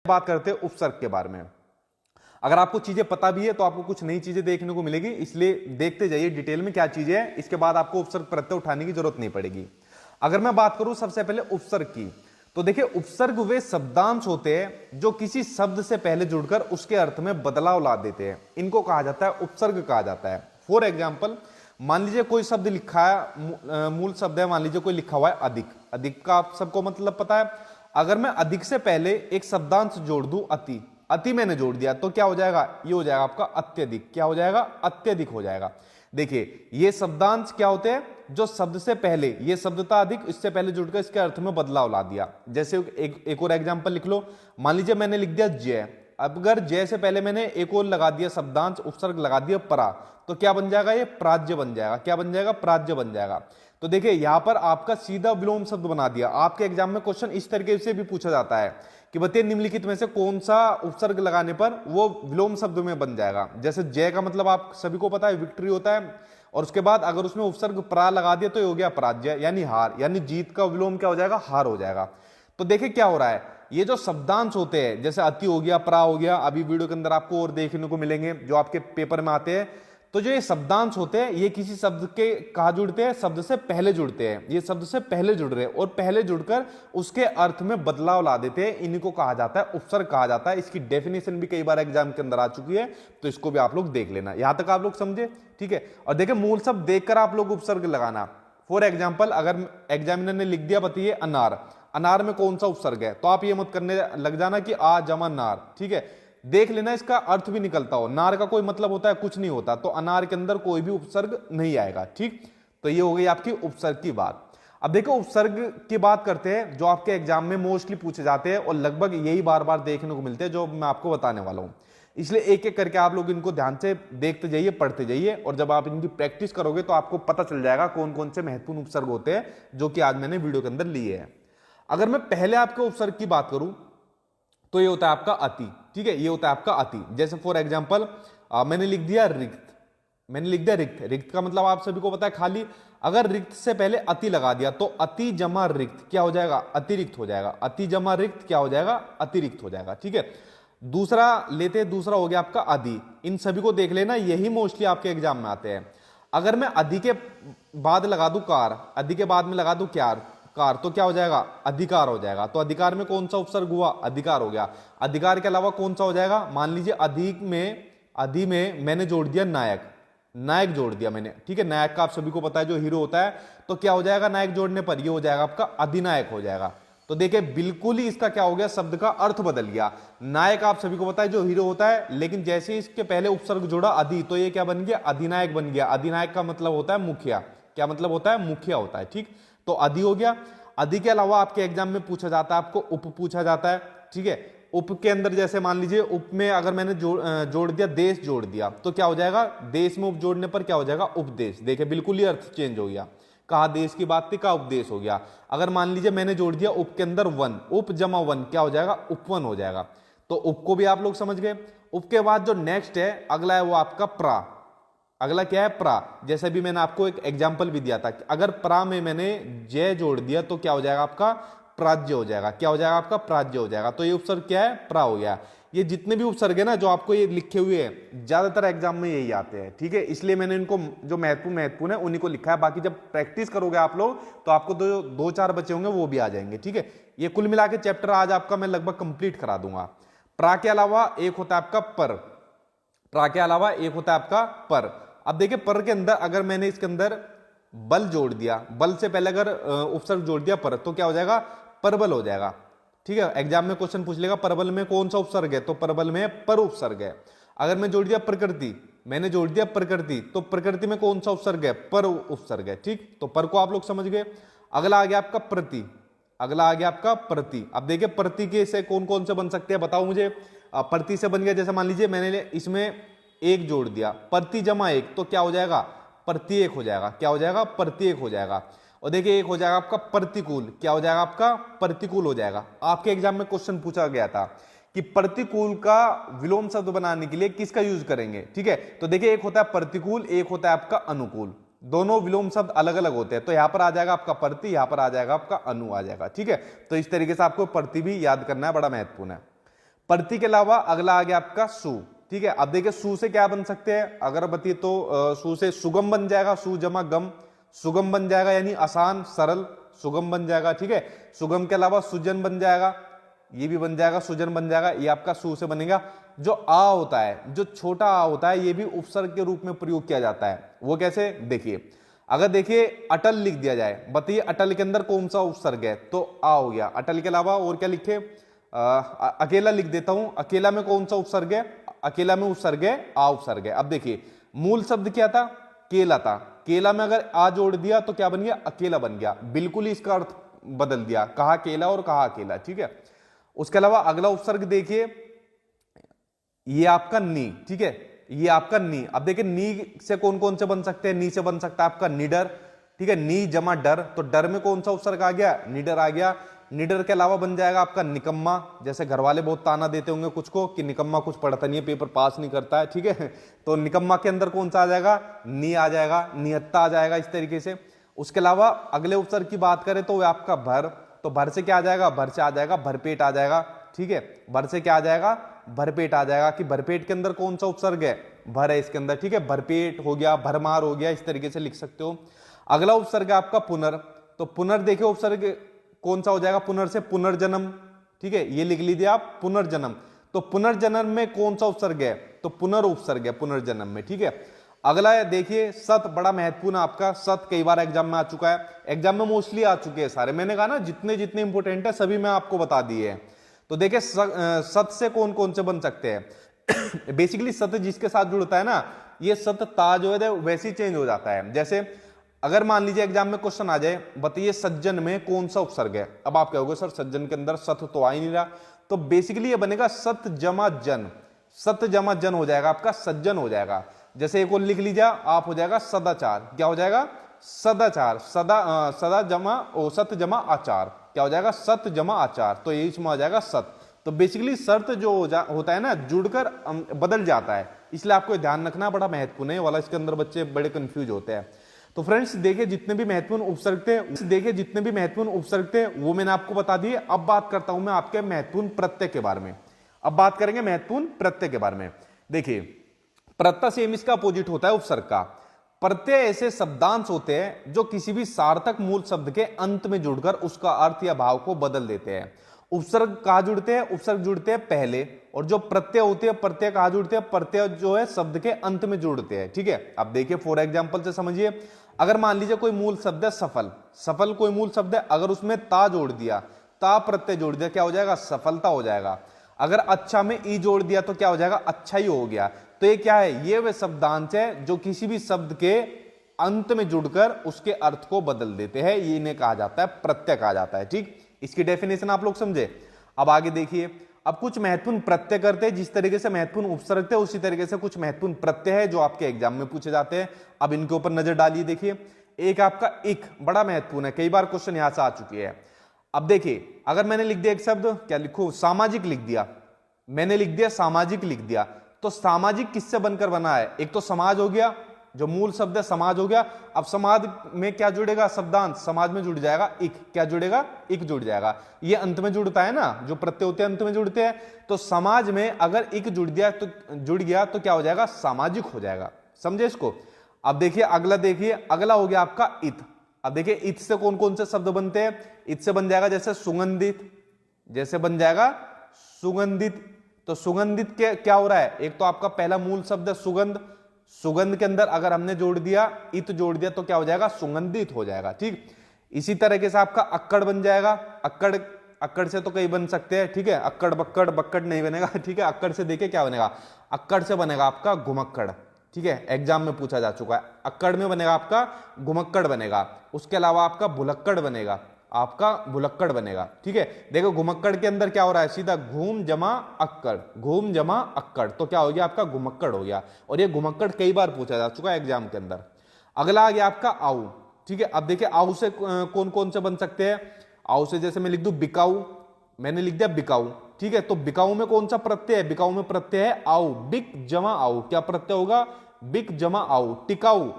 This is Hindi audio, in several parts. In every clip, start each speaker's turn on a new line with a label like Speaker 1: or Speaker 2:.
Speaker 1: बात करते हैं उपसर्ग के बारे में। अगर आपको चीजें पता भी है तो आपको कुछ नई चीजें देखने को मिलेगी, इसलिए देखते जाइए डिटेल में क्या चीजें हैं, इसके बाद आपको उपसर्ग प्रत्यय उठाने की जरूरत नहीं पड़ेगी। अगर मैं बात करूं सबसे पहले उपसर्ग की, तो देखिए उपसर्ग वे शब्दांश होते हैं जो किसी शब्द से पहले जुड़कर उसके अर्थ में बदलाव ला देते हैं, इनको कहा जाता है उपसर्ग कहा जाता है। फॉर एग्जाम्पल, मान लीजिए कोई शब्द लिखा है, मूल शब्द है, मान लीजिए कोई लिखा हुआ है अधिक। अधिक का आप सबको मतलब पता है। अगर मैं अधिक से पहले एक शब्दांश जोड़ दूं अति, अति मैंने जोड़ दिया तो क्या हो जाएगा, ये हो जाएगा आपका अत्यधिक। क्या हो जाएगा, अत्यधिक हो जाएगा। देखिए ये शब्दांश क्या होते हैं, जो शब्द से पहले, ये शब्द था अधिक, इससे पहले जुड़कर इसके अर्थ में बदलाव ला दिया। जैसे एक और एग्जांपल लिख लो, मान लीजिए मैंने लिख दिया जय। अगर जय से पहले मैंने एक और लगा दिया शब्दांश, उपसर्ग लगा दिया परा, तो क्या बन जाएगा, ये प्राज्य बन जाएगा। क्या बन जाएगा, प्राज्य बन जाएगा। तो देखिए यहां पर आपका सीधा विलोम शब्द बना दिया। आपके एग्जाम में क्वेश्चन इस तरीके से भी पूछा जाता है कि बताइए निम्नलिखित में से कौन सा उपसर्ग लगाने पर वो विलोम शब्द में बन जाएगा। जैसे जय का मतलब आप सभी को पता है विक्ट्री होता है, और उसके बाद अगर उसमें उपसर्ग प्रा लगा दिया तो ये हो गया पराजय, यानी हार, यानी जीत का विलोम क्या हो जाएगा, हार हो जाएगा। तो देखिए क्या हो रहा है, ये जो शब्दांश होते हैं, जैसे अति हो गया, प्रा हो गया, अभी वीडियो के अंदर आपको और देखने को मिलेंगे जो आपके पेपर में आते हैं। तो जो ये शब्दांश होते हैं ये किसी शब्द के कहा जुड़ते हैं, शब्द से पहले जुड़ते हैं। ये शब्द से पहले जुड़ रहे हैं और पहले जुड़कर उसके अर्थ में बदलाव ला देते हैं, इन्हीं को कहा जाता है उपसर्ग कहा जाता है। इसकी डेफिनेशन भी कई बार एग्जाम के अंदर आ चुकी है, तो इसको भी आप लोग देख लेना। यहां तक आप लोग समझे, ठीक है। और देखिए मूल शब्द देखकर आप लोग उपसर्ग लगाना। फॉर एग्जाम्पल, अगर एग्जामिनर ने लिख दिया बताइए अनार, अनार में कौन सा उपसर्ग है, तो आप ये मत करने लग जाना कि आ जमा नार, ठीक है। देख लेना इसका अर्थ भी निकलता हो। नार का कोई मतलब होता है, कुछ नहीं होता, तो अनार के अंदर कोई भी उपसर्ग नहीं आएगा, ठीक। तो ये हो गई आपकी उपसर्ग की बात। अब देखो उपसर्ग की बात करते हैं जो आपके एग्जाम में मोस्टली पूछे जाते हैं और लगभग यही बार बार देखने को मिलते हैं जो मैं आपको बताने वाला हूं। इसलिए एक एक करके आप लोग इनको ध्यान से देखते जाइए, पढ़ते जाइए, और जब आप इनकी प्रैक्टिस करोगे तो आपको पता चल जाएगा कौन कौन से महत्वपूर्ण उपसर्ग होते हैं जो कि आज मैंने वीडियो के अंदर लिए हैं। अगर मैं पहले आपके उपसर्ग की बात करूं तो ये होता है आपका अति, ठीक है, ये होता है आपका अति। जैसे फॉर एग्जांपल मैंने लिख दिया रिक्त, मैंने लिख दिया रिक्त। रिक्त का मतलब आप सभी को पता है खाली। अगर रिक्त से पहले अति लगा दिया तो अति जमा रिक्त क्या हो जाएगा, अतिरिक्त हो जाएगा। अति जमा रिक्त क्या हो जाएगा, अतिरिक्त हो जाएगा, ठीक है। दूसरा लेते, दूसरा हो गया आपका अधि। इन सभी को देख लेना, यही मोस्टली आपके एग्जाम में आते हैं। अगर मैं अधि के बाद लगा दूं कार, अधि के बाद में लगा दूं क्यार, कार, तो क्या हो जाएगा, अधिकार हो जाएगा। तो अधिकार में कौन सा उपसर्ग हुआ, अधिकार हो गया। अधिकार के अलावा कौन सा हो जाएगा, मान लीजिए अधिक में, अधि में मैंने जोड़ दिया नायक, नायक जोड़ दिया मैंने, ठीक है। नायक का आप सभी को पता है जो हीरो होता है, तो क्या हो जाएगा नायक जोड़ने पर, ये हो जाएगा आपका अधिनायक हो जाएगा। तो देखिए बिल्कुल ही इसका क्या हो गया, शब्द का अर्थ बदल गया। नायक आप सभी को पता है जो हीरो होता है, लेकिन जैसे ही इसके पहले उपसर्ग जोड़ा अधि, तो ये क्या बन गया, अधिनायक बन गया। अधिनायक का मतलब होता है मुखिया। क्या मतलब होता है, मुखिया होता है, ठीक। तो अधि हो गया। अधि के अलावा आपके एग्जाम में पूछा जाता है, आपको उप पूछा जाता है, ठीक है। उप के अंदर जैसे मान लीजिए उप में अगर मैंने जोड़ दिया देश, जोड़ दिया तो क्या हो जाएगा, देश में उप जोड़ने पर क्या हो जाएगा, उपदेश। देखिए बिल्कुल ही अर्थ चेंज हो गया। कहा देश की बात थी, कहा उपदेश हो गया। अगर मान लीजिए मैंने जोड़ दिया उप के अंदर वन, उप जमा वन क्या हो जाएगा, उपवन हो जाएगा। तो उप को भी आप लोग समझ गए। उप के बाद जो नेक्स्ट है अगला है वो आपका प्रा। अगला क्या है, प्रा। जैसे भी मैंने आपको एक एग्जाम्पल भी दिया था, अगर प्रा में मैंने जय जोड़ दिया तो क्या हो जाएगा आपका, प्राज्य हो जाएगा। क्या हो जाएगा आपका, प्राज्य हो जाएगा। तो ये उपसर्ग क्या है, प्रा हो गया। ये जितने भी उपसर्ग है ना जो आपको ये लिखे हुए हैं, ज्यादातर एग्जाम में यही आते हैं, ठीक है। इसलिए मैंने इनको जो महत्वपूर्ण है उन्हीं को लिखा है। बाकी जब प्रैक्टिस करोगे आप लोग तो आपको दो चार बचे होंगे वो भी आ जाएंगे, ठीक है। ये कुल मिला के चैप्टर आज आपका मैं लगभग कंप्लीट करा दूंगा। प्रा के अलावा एक होता है आपका पर, प्रा के अलावा एक होता है आपका पर। अब देखिए पर के अंदर अगर मैंने इसके अंदर बल जोड़ दिया, बल से पहले अगर उपसर्ग जोड़ दिया पर, तो क्या हो जाएगा, परबल हो जाएगा, ठीक है। एग्जाम में क्वेश्चन पूछ लेगा परबल में कौन सा उपसर्ग है, तो परबल में पर उपसर्ग है। अगर मैं जोड़ दिया प्रकृति, मैंने जोड़ दिया प्रकृति, तो प्रकृति में कौन सा उपसर्ग है, पर उपसर्ग है, ठीक। तो पर को आप लोग समझ गए। अगला आ गया आपका प्रति, अगला आ गया आपका प्रति। अब देखिए प्रति के से कौन कौन से बन सकते हैं बताओ मुझे। प्रति से बन गया, जैसे मान लीजिए मैंने इसमें एक जोड़ दिया, प्रति जमा एक, तो क्या हो जाएगा, प्रत्येक हो जाएगा। क्या हो जाएगा, प्रत्येक हो जाएगा। और देखिए एक हो जाएगा आपका प्रतिकूल। क्या हो जाएगा आपका, प्रतिकूल हो जाएगा। आपके एग्जाम में क्वेश्चन पूछा गया था कि प्रतिकूल का विलोम शब्द बनाने के लिए किसका यूज करेंगे, ठीक है। तो देखिए एक होता है प्रतिकूल, एक होता है आपका अनुकूल। दोनों विलोम शब्द अलग अलग होते हैं। तो यहां पर आ जाएगा आपका प्रति, यहां पर आ जाएगा आपका अनु आ जाएगा, ठीक है। तो इस तरीके से आपको प्रति भी याद करना है, बड़ा महत्वपूर्ण है। प्रति के अलावा अगला आ गया आपका सु, ठीक है। अब देखिए सु से क्या बन सकते हैं, अगर बतिए तो सु से सुगम बन जाएगा, सु जमा गम, सुगम बन जाएगा यानी आसान सरल, सुगम बन जाएगा, ठीक है। सुगम के अलावा सुजन बन जाएगा, ये भी बन जाएगा, सुजन बन जाएगा, ये आपका सु से बनेगा। जो आ होता है, जो छोटा आ होता है, ये भी उपसर्ग के रूप में प्रयोग किया जाता है। वो कैसे, देखिए अगर देखिए अटल लिख दिया जाए, बताइए अटल के अंदर कौन सा उपसर्ग है, तो आ हो गया। अटल के अलावा और क्या लिखे, अकेला लिख देता हूं, अकेला में कौन सा उपसर्ग है, अकेला में उपसर्ग है आ उपसर्ग है। अब देखिए मूल शब्द क्या था, केला था, केला में अगर आ जोड़ दिया तो क्या बन गया, अकेला बन गया, बिल्कुल ही इसका अर्थ बदल दिया, कहा केला और कहा अकेला, ठीक है। उसके अलावा अगला उपसर्ग देखिए, ये आपका नी, ठीक है, ये आपका नी। अब देखिए नी से कौन कौन से बन सकते हैं, नी से बन सकता है आपका निडर, ठीक है, नी जमा डर, तो डर में कौन सा उपसर्ग आ गया, निडर आ गया। निडर के अलावा बन जाएगा आपका निकम्मा, जैसे घर वाले बहुत ताना देते होंगे कुछ को कि निकम्मा कुछ पढ़ता नहीं है, पेपर पास नहीं करता है, ठीक है, तो निकम्मा के अंदर कौन सा आ जाएगा, नी आ जाएगा, नियत्ता आ जाएगा, इस तरीके से। उसके अलावा अगले उपसर्ग की बात करें तो आपका भर, तो भर से क्या आ जाएगा, भर से आ जाएगा भरपेट आ जाएगा, ठीक है, भर से क्या आ जाएगा, भरपेट आ जाएगा, कि भरपेट के अंदर कौन सा उपसर्ग है, भर है इसके अंदर, ठीक है, भरपेट हो गया, भरमार हो गया, इस तरीके से लिख सकते हो। अगला उपसर्ग है आपका पुनर, तो पुनर देखिए उपसर्ग कौन सा हो जाएगा, पुनर से पुनर्जन्म, ठीक है, ये लिख लीजिए आप पुनर्जन्म, तो पुनर्जन्म में कौन सा उपसर्ग है, तो पुनर उपसर्ग है पुनर्जन्म में, ठीक है। अगला है देखिए सत, बड़ा महत्वपूर्ण आपका सत, कई बार एग्जाम में आ चुका है, एग्जाम में मोस्टली आ चुके हैं सारे, मैंने कहा ना जितने जितने इंपोर्टेंट है सभी मैं आपको बता दिए हैं। तो देखिए सत से कौन कौन से बन सकते हैं बेसिकली सत जिसके साथ जुड़ता है ना, ये सत ता जो है वैसे ही चेंज हो जाता है। जैसे अगर मान लीजिए एग्जाम में क्वेश्चन आ जाए, बताइए सज्जन में कौन सा उपसर्ग है, अब आप कहोगे सर सज्जन के अंदर सत तो आ ही नहीं रहा, तो बेसिकली ये बनेगा सत जमा जन, सत जमा जन हो जाएगा आपका, सज्जन हो जाएगा। जैसे एक और लिख लीजिए आप, हो जाएगा सदाचार, क्या हो जाएगा, सदाचार, सदा जमा ओ सत जमा आचार, क्या हो जाएगा, सत जमा आचार, तो ये इसमें आ जाएगा सत। तो बेसिकली शर्त जो होता है ना जुड़कर बदल जाता है, इसलिए आपको ध्यान रखना बड़ा महत्वपूर्ण है वाला, इसके अंदर बच्चे बड़े कंफ्यूज होते हैं। तो फ्रेंड्स देखिए जितने भी महत्वपूर्ण उपसर्ग थे वो मैंने आपको बता दिए। अब बात करता हूं मैं आपके महत्वपूर्ण प्रत्यय के बारे में। अब बात करेंगे महत्वपूर्ण प्रत्यय के बारे में। देखिए प्रत्यय सेम इसका अपोजिट होता है उपसर्ग का। प्रत्यय ऐसे शब्दांश होते हैं जो किसी भी सार्थक मूल शब्द के अंत में जुड़कर उसका अर्थ या भाव को बदल देते हैं। उपसर्ग कहां जुड़ते हैं, उपसर्ग जुड़ते हैं पहले, और जो प्रत्यय होते हैं प्रत्यय कहां जुड़ते हैं, प्रत्यय जो है शब्द के अंत में जुड़ते हैं, ठीक है। अब देखिए फॉर एग्जांपल से समझिए, अगर मान लीजिए कोई मूल शब्द है सफल, सफल कोई मूल शब्द है, अगर उसमें ता जोड़ दिया, ता प्रत्यय जोड़ दिया, क्या हो जाएगा, सफलता हो जाएगा। अगर अच्छा में ई जोड़ दिया तो क्या हो जाएगा, अच्छा ही हो गया। तो ये क्या है, ये वे शब्दांश है जो किसी भी शब्द के अंत में जुड़कर उसके अर्थ को बदल देते हैं, ये इन्हें कहा जाता है प्रत्यय कहा जाता है, ठीक। इसकी डेफिनेशन आप लोग समझे। अब आगे देखिए, अब कुछ महत्वपूर्ण प्रत्यय करते हैं, जिस तरीके से महत्वपूर्ण उपसर्ग थे उसी तरीके से कुछ महत्वपूर्ण प्रत्यय है जो आपके एग्जाम में पूछे जाते हैं। अब इनके ऊपर नजर डालिए। देखिए एक आपका इक बड़ा महत्वपूर्ण है, कई बार क्वेश्चन यहां से आ चुकी है। अब देखिए अगर मैंने लिख दिया एक शब्द, क्या लिखूं, सामाजिक लिख दिया, मैंने लिख दिया सामाजिक लिख दिया, तो सामाजिक किससे बनकर बना है, एक तो समाज हो गया, जो मूल शब्द है समाज हो गया। अब समाज में क्या जुड़ेगा, शब्दांश, समाज में जुड़ जाएगा इक, क्या जुड़ेगा, इक जुड़ जाएगा। ये अंत में जुड़ता है ना, जो प्रत्यय होते हैं अंत में जुड़ते हैं, तो समाज में अगर इक जुड़ गया तो क्या हो जाएगा, सामाजिक हो जाएगा। समझे इसको। अब देखिए अगला, देखिए अगला हो गया आपका इत। अब देखिए इत से कौन कौन से शब्द बनते हैं, इत से बन जाएगा जैसे सुगंधित, जैसे बन जाएगा सुगंधित। तो सुगंधित के क्या हो रहा है, एक तो आपका पहला मूल शब्द है सुगंध, सुगंध के अंदर अगर हमने जोड़ दिया इत जोड़ दिया तो क्या हो जाएगा, सुगंधित हो जाएगा, ठीक। इसी तरीके से आपका अक्कड़ बन जाएगा, अक्कड़, अक्कड़ से तो कई बन सकते हैं, ठीक है, अक्कड़ बक्कड़, बक्कड़ नहीं बनेगा, ठीक है। अक्कड़ से देखिए क्या बनेगा, अक्कड़ से बनेगा आपका घुमक्कड़, ठीक है, एग्जाम में पूछा जा चुका है। अक्कड़ में बनेगा आपका घुमक्कड़ बनेगा, उसके अलावा आपका भुलक्कड़ बनेगा, आपका भुलक्कड़ बनेगा, ठीक है। देखो घुमक्कड़ के अंदर क्या हो रहा है, सीधा घूम जमा अक्कड़, घूम जमा अक्कड़, तो क्या हो गया आपका घुमक्कड़ हो गया। और ये घुमक्कड़ कई बार पूछा जा चुका है एग्जाम के अंदर। अगला आ गया आपका आऊ, ठीक है। अब देखिए आऊ से कौन कौन से बन सकते हैं, आऊ से जैसे मैं लिख दूं बिकाऊ, मैंने लिख दिया बिकाऊ, ठीक है। तो बिकाऊ में कौन सा प्रत्यय है, बिकाऊ में प्रत्यय है आऊ, बिक जमा आऊ, क्या प्रत्यय होगा, बिक जमा आऊ। टिकाऊ,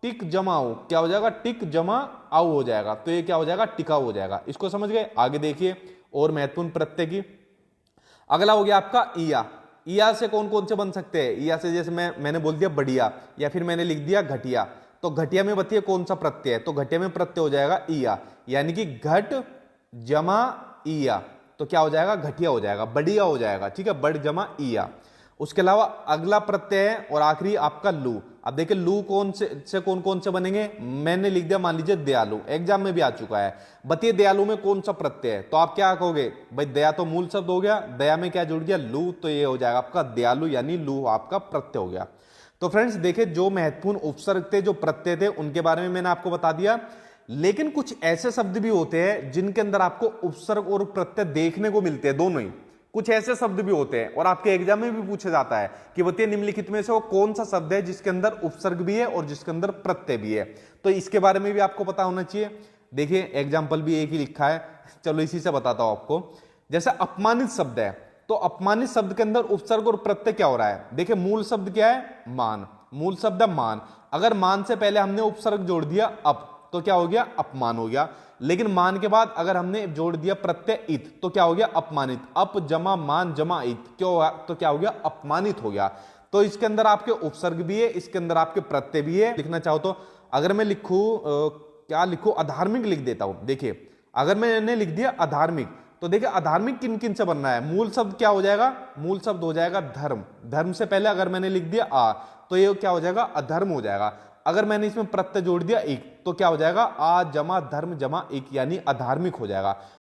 Speaker 1: टिक जमाओ, क्या हो जाएगा, टिक जमा आऊ हो जाएगा, तो ये क्या हो जाएगा, टिकाऊ हो जाएगा। इसको समझ गए। आगे देखिए और महत्वपूर्ण प्रत्यय की। अगला हो गया आपका ईया। ईया से कौन कौन से बन सकते हैं? ईया से जैसे मैंने बोल दिया बढ़िया, या फिर मैंने लिख दिया घटिया। तो घटिया में बताइए कौन सा प्रत्यय है? तो घटिया में प्रत्यय हो जाएगा ईया, यानी कि घट जमा ईया, तो क्या हो जाएगा? घटिया हो जाएगा, बढ़िया हो जाएगा। ठीक है, बढ़ जमा ईया। उसके अलावा अगला प्रत्यय है और आखिरी आपका लू। अब देखिए लू कौन से कौन कौन से बनेंगे? मैंने लिख दिया मान लीजिए दयालु, एग्जाम में भी आ चुका है। बताइए दयालु में कौन सा प्रत्यय है? तो आप क्या कहोगे भाई? दया तो मूल शब्द हो गया, दया में क्या जुड़ गया? लू, तो ये हो जाएगा आपका दयालु, यानी लू आपका प्रत्यय हो गया। तो फ्रेंड्स देखिए जो महत्वपूर्ण उपसर्ग थे, जो प्रत्यय थे, उनके बारे में मैंने आपको बता दिया। लेकिन कुछ ऐसे शब्द भी होते हैं जिनके अंदर आपको उपसर्ग और प्रत्यय देखने को मिलते हैं, दोनों ही। कुछ ऐसे शब्द भी होते हैं और आपके एग्जाम में भी पूछा जाता है कि बताइए निम्नलिखित में से वो कौन सा शब्द है जिसके अंदर उपसर्ग भी है और जिसके अंदर प्रत्यय भी है। तो इसके बारे में भी आपको पता होना चाहिए। देखिए एग्जाम्पल भी एक ही लिखा है, चलो इसी से बताता हूं आपको। जैसे अपमानित शब्द है, तो अपमानित शब्द के अंदर उपसर्ग और प्रत्यय क्या हो रहा है? देखिए मूल शब्द क्या है? मान। मूल शब्द है मान। अगर मान से पहले हमने उपसर्ग जोड़ दिया अप, तो क्या हो गया? अपमान हो गया। लेकिन मान के बाद अगर हमने जोड़ दिया प्रत्यय इत, तो क्या हो गया? अपमानित। अप जमा मान जमा इत, क्यों? तो क्या हो गया? अपमानित हो गया। तो इसके अंदर आपके उपसर्ग भी है, इसके अंदर आपके प्रत्यय भी है। लिखना चाहो तो अगर मैं लिखूं क्या लिखूं? अधार्मिक लिख देता हूं। देखिए अगर मैंने लिख दिया अधार्मिक, तो देखिए अधार्मिक किन किन से बनना है? मूल शब्द क्या हो जाएगा? मूल शब्द हो जाएगा धर्म। धर्म से पहले अगर मैंने लिख दिया आ, तो ये क्या हो जाएगा? अधर्म हो जाएगा। अगर मैंने इसमें प्रत्यय जोड़ दिया एक, तो क्या हो जाएगा? आ जमा धर्म जमा एक, यानी अधार्मिक हो जाएगा।